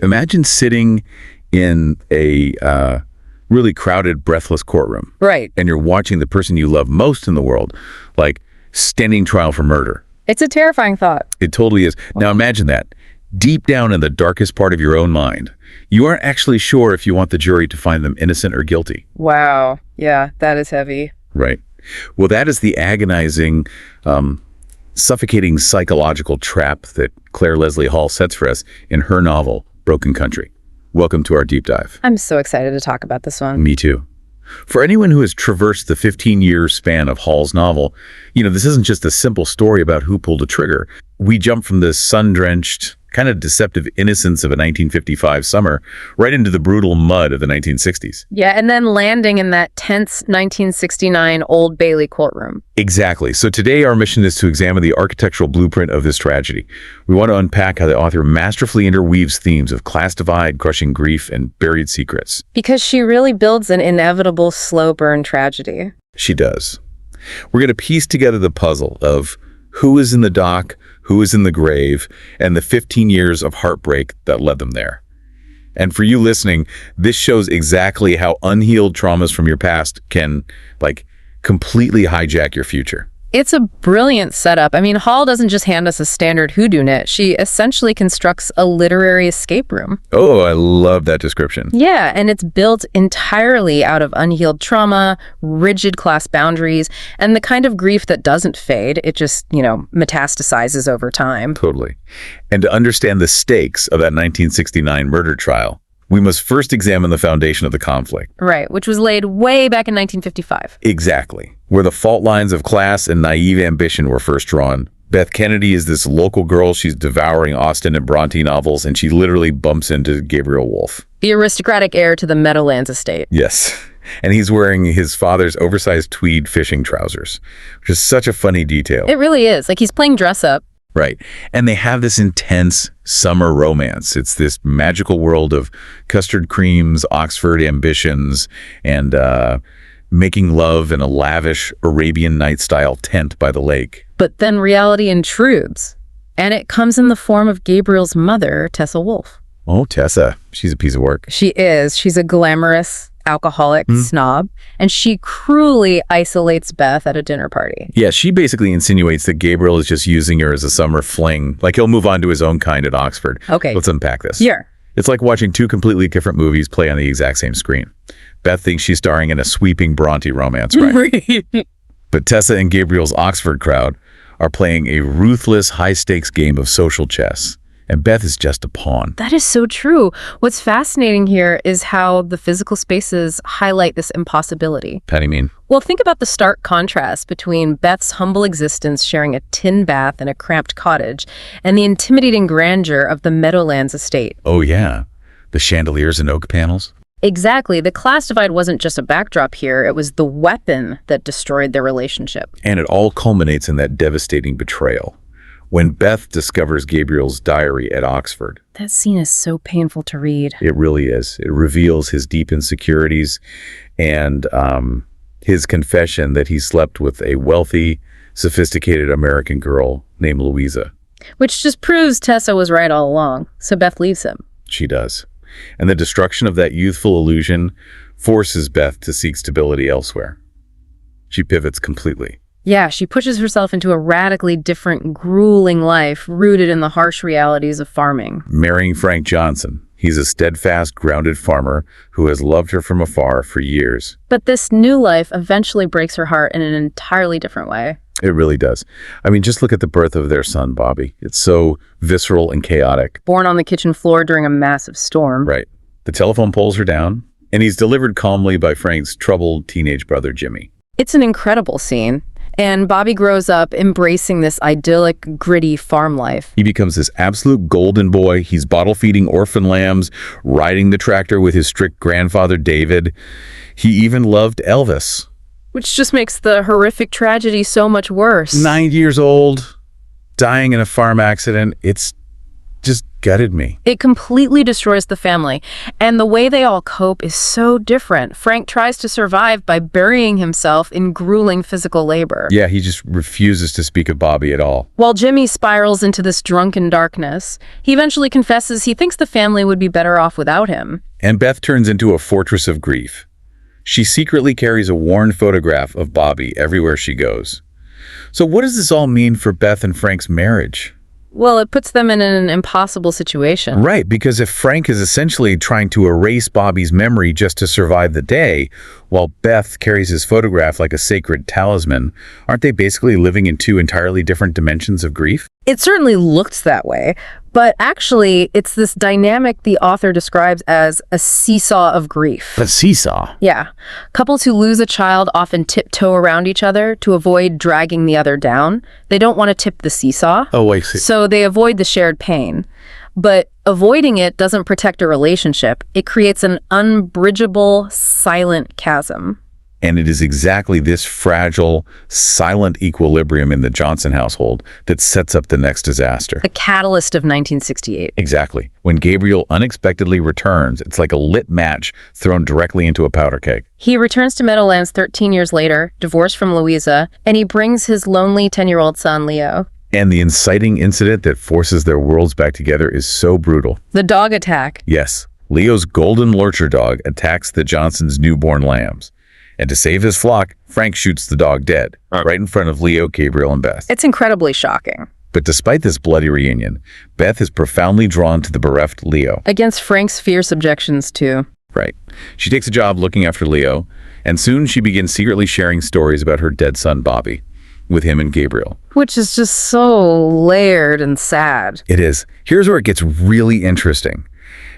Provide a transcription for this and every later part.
Imagine sitting in a really crowded, breathless courtroom. Right. And you're watching the person you love most in the world, like, standing trial for murder. It's a terrifying thought. It totally is. Now imagine that. Deep down in the darkest part of your own mind, you aren't actually sure if you want the jury to find them innocent or guilty. Wow. Yeah, that is heavy. Right. Well, that is the agonizing, suffocating psychological trap that Clare Leslie Hall sets for us in her novel, Broken Country. Welcome to our deep dive. I'm so excited to talk about this one. Me too. For anyone who has traversed the 15-year span of Hall's novel, this isn't just a simple story about who pulled a trigger. We jump from the sun-drenched, kind of deceptive innocence of a 1955 summer right into the brutal mud of the 1960s. Yeah, and then landing in that tense 1969 Old Bailey courtroom. Exactly. So today our mission is to examine the architectural blueprint of this tragedy. We want to unpack how the author masterfully interweaves themes of class divide, crushing grief, and buried secrets. Because she really builds an inevitable slow burn tragedy. She does. We're going to piece together the puzzle of who is in the dock, who is in the grave, and the 15 years of heartbreak that led them there. And for you listening, this shows exactly how unhealed traumas from your past can, completely hijack your future. It's a brilliant setup. I mean, Hall doesn't just hand us a standard whodunit. She essentially constructs a literary escape room. Oh, I love that description. Yeah, and it's built entirely out of unhealed trauma, rigid class boundaries, and the kind of grief that doesn't fade. It just, metastasizes over time. Totally. And to understand the stakes of that 1969 murder trial, we must first examine the foundation of the conflict. Right, which was laid way back in 1955. Exactly. Where the fault lines of class and naive ambition were first drawn. Beth Kennedy is this local girl. She's devouring Austen and Bronte novels, and she literally bumps into Gabriel Wolfe, the aristocratic heir to the Meadowlands estate. Yes. And he's wearing his father's oversized tweed fishing trousers, which is such a funny detail. It really is. He's playing dress up. Right. And they have this intense summer romance. It's this magical world of custard creams, Oxford ambitions, and making love in a lavish Arabian Night-style tent by the lake. But then reality intrudes, and it comes in the form of Gabriel's mother, Tessa Wolfe. Oh, Tessa. She's a piece of work. She is. She's a glamorous alcoholic snob, and she cruelly isolates Beth at a dinner party. Yeah, she basically insinuates that Gabriel is just using her as a summer fling. He'll move on to his own kind at Oxford. Okay. Let's unpack this. Yeah. It's like watching two completely different movies play on the exact same screen. Beth thinks she's starring in a sweeping Bronte romance, right? But Tessa and Gabriel's Oxford crowd are playing a ruthless, high-stakes game of social chess. And Beth is just a pawn. That is so true. What's fascinating here is how the physical spaces highlight this impossibility. How do you mean? Well, think about the stark contrast between Beth's humble existence sharing a tin bath in a cramped cottage and the intimidating grandeur of the Meadowlands estate. Oh, yeah. The chandeliers and oak panels. Exactly. The class divide wasn't just a backdrop here. It was the weapon that destroyed their relationship. And it all culminates in that devastating betrayal. When Beth discovers Gabriel's diary at Oxford. That scene is so painful to read. It really is. It reveals his deep insecurities and his confession that he slept with a wealthy, sophisticated American girl named Louisa. Which just proves Tessa was right all along. So Beth leaves him. She does. And the destruction of that youthful illusion forces Beth to seek stability elsewhere. She pivots completely. Yeah, she pushes herself into a radically different, grueling life rooted in the harsh realities of farming. Marrying Frank Johnson. He's a steadfast, grounded farmer who has loved her from afar for years. But this new life eventually breaks her heart in an entirely different way. It really does. I mean, just look at the birth of their son, Bobby. It's so visceral and chaotic. Born on the kitchen floor during a massive storm. Right. The telephone poles are down, and he's delivered calmly by Frank's troubled teenage brother, Jimmy. It's an incredible scene. And Bobby grows up embracing this idyllic, gritty farm life. He becomes this absolute golden boy. He's bottle-feeding orphan lambs, riding the tractor with his strict grandfather, David. He even loved Elvis. Which just makes the horrific tragedy so much worse. 9 years old, dying in a farm accident. It's just gutted me. It completely destroys the family. And the way they all cope is so different. Frank tries to survive by burying himself in grueling physical labor. Yeah, he just refuses to speak of Bobby at all. While Jimmy spirals into this drunken darkness, he eventually confesses he thinks the family would be better off without him. And Beth turns into a fortress of grief. She secretly carries a worn photograph of Bobby everywhere she goes. So what does this all mean for Beth and Frank's marriage? Well, it puts them in an impossible situation. Right, because if Frank is essentially trying to erase Bobby's memory just to survive the day, while Beth carries his photograph like a sacred talisman, aren't they basically living in two entirely different dimensions of grief? It certainly looks that way, but actually, it's this dynamic the author describes as a seesaw of grief. A seesaw? Yeah. Couples who lose a child often tiptoe around each other to avoid dragging the other down. They don't want to tip the seesaw. Oh, I see. So they avoid the shared pain. But avoiding it doesn't protect a relationship. It creates an unbridgeable, silent chasm. And it is exactly this fragile, silent equilibrium in the Johnson household that sets up the next disaster. The catalyst of 1968. Exactly. When Gabriel unexpectedly returns, it's like a lit match thrown directly into a powder keg. He returns to Meadowlands 13 years later, divorced from Louisa, and he brings his lonely 10-year-old son, Leo. And the inciting incident that forces their worlds back together is so brutal. The dog attack. Yes, Leo's golden lurcher dog attacks the Johnsons' newborn lambs. And to save his flock, Frank shoots the dog dead, right in front of Leo, Gabriel, and Beth. It's incredibly shocking. But despite this bloody reunion, Beth is profoundly drawn to the bereft Leo. Against Frank's fierce objections, too. Right. She takes a job looking after Leo, and soon she begins secretly sharing stories about her dead son, Bobby, with him and Gabriel. Which is just so layered and sad. It is. Here's where it gets really interesting.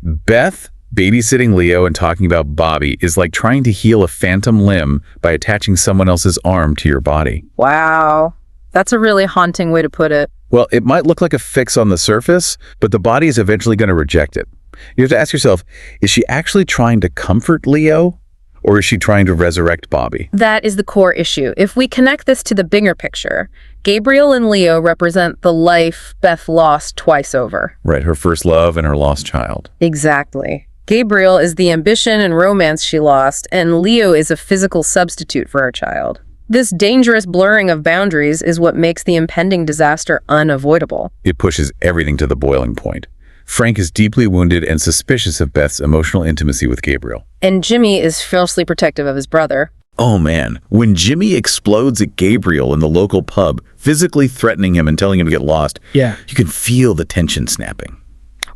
Beth babysitting Leo and talking about Bobby is like trying to heal a phantom limb by attaching someone else's arm to your body. Wow. That's a really haunting way to put it. Well, it might look like a fix on the surface, but the body is eventually going to reject it. You have to ask yourself, is she actually trying to comfort Leo, or is she trying to resurrect Bobby? That is the core issue. If we connect this to the bigger picture, Gabriel and Leo represent the life Beth lost twice over. Right, her first love and her lost child. Exactly. Gabriel is the ambition and romance she lost, and Leo is a physical substitute for her child. This dangerous blurring of boundaries is what makes the impending disaster unavoidable. It pushes everything to the boiling point. Frank is deeply wounded and suspicious of Beth's emotional intimacy with Gabriel. And Jimmy is fiercely protective of his brother. Oh man, when Jimmy explodes at Gabriel in the local pub, physically threatening him and telling him to get lost, you can feel the tension snapping.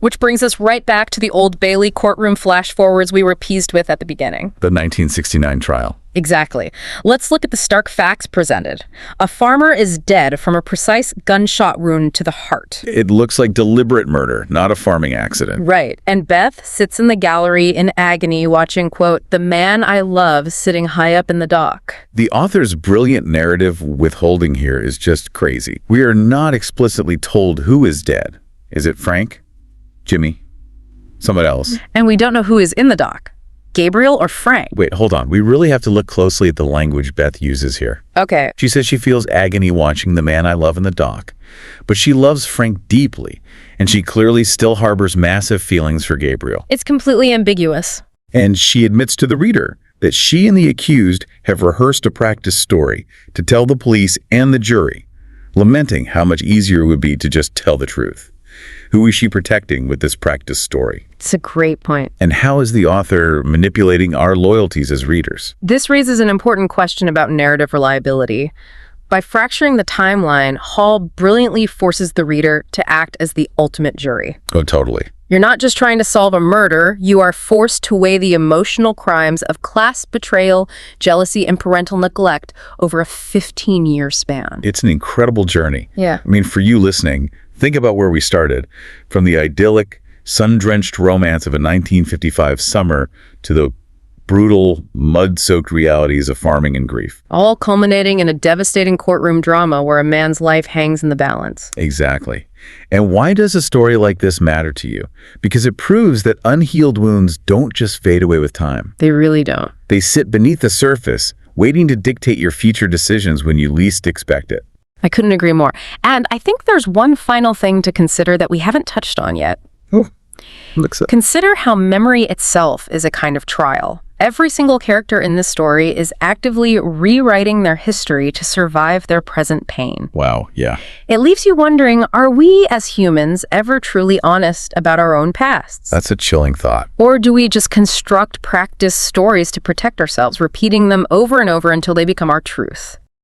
Which brings us right back to the Old Bailey courtroom flash-forwards we were appeased with at the beginning. The 1969 trial. Exactly. Let's look at the stark facts presented. A farmer is dead from a precise gunshot wound to the heart. It looks like deliberate murder, not a farming accident. Right. And Beth sits in the gallery in agony watching, quote, the man I love sitting high up in the dock. The author's brilliant narrative withholding here is just crazy. We are not explicitly told who is dead. Is it Frank? Jimmy? Someone else? And we don't know who is in the dock. Gabriel or Frank? Wait, hold on. We really have to look closely at the language Beth uses here. Okay. She says she feels agony watching the man I love in the dock, but she loves Frank deeply, and she clearly still harbors massive feelings for Gabriel. It's completely ambiguous. And she admits to the reader that she and the accused have rehearsed a practice story to tell the police and the jury, lamenting how much easier it would be to just tell the truth. Who is she protecting with this practice story? It's a great point. And how is the author manipulating our loyalties as readers? This raises an important question about narrative reliability. By fracturing the timeline, Hall brilliantly forces the reader to act as the ultimate jury. Oh, totally. You're not just trying to solve a murder, you are forced to weigh the emotional crimes of class betrayal, jealousy, and parental neglect over a 15-year span. It's an incredible journey. Yeah. I mean, for you listening, think about where we started, from the idyllic, sun-drenched romance of a 1955 summer to the brutal, mud-soaked realities of farming and grief. All culminating in a devastating courtroom drama where a man's life hangs in the balance. Exactly. And why does a story like this matter to you? Because it proves that unhealed wounds don't just fade away with time. They really don't. They sit beneath the surface, waiting to dictate your future decisions when you least expect it. I couldn't agree more. And I think there's one final thing to consider that we haven't touched on yet. Looks up. Consider how memory itself is a kind of trial. Every single character in this story is actively rewriting their history to survive their present pain. Wow, yeah. It leaves you wondering, are we as humans ever truly honest about our own pasts? That's a chilling thought. Or do we just construct practice stories to protect ourselves, repeating them over and over until they become our truth?